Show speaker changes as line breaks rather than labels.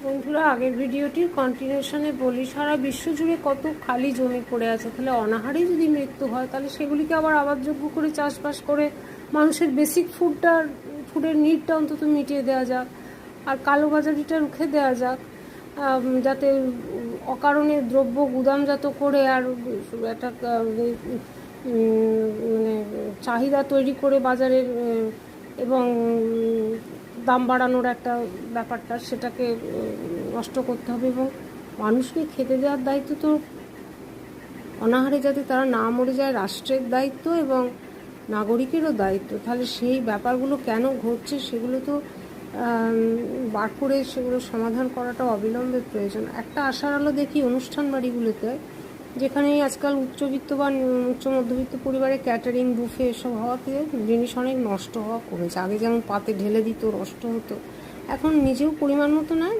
বন্ধুরা, আগের ভিডিওটির কন্টিনিউশনে বলি, সারা বিশ্ব জুড়ে কত খালি জমি পড়ে আছে। তাহলে অনাহারেই যদি মৃত্যু হয়, তাহলে সেগুলিকে আবার আবাদযোগ্য করে চাষবাস করে মানুষের বেসিক ফুডের নিডটা অন্তত মিটিয়ে দেওয়া যাক, আর কালোবাজারিটা রুখে দেওয়া যাক, যাতে অকারণে দ্রব্য গুদামজাত করে আর একটা মানে চাহিদা তৈরি করে বাজারের এবং দাম বাড়ানোর একটা ব্যাপারটা, সেটাকে নষ্ট করতে হবে। এবং মানুষকে খেতে দেওয়ার দায়িত্ব তো অনাহারে যাতে তারা না মরে যায় রাষ্ট্রের দায়িত্ব এবং নাগরিকেরও দায়িত্ব। তাহলে সেই ব্যাপারগুলো কেন ঘটছে সেগুলো তো বার করে সেগুলো সমাধান করাটা অবিলম্বে প্রয়োজন। একটা আশার আলো দেখি অনুষ্ঠান বাড়িগুলোতে, যেখানে আজকাল উচ্চবিত্ত বা উচ্চ মধ্যবিত্ত পরিবারে ক্যাটারিং বুফে এসব হওয়াতে জিনিস অনেক নষ্ট হওয়া কমেছে। আগে যেমন পাতে ঢেলে দিত, নষ্ট হতো, এখন নিজেও পরিমাণ মতো নেয়।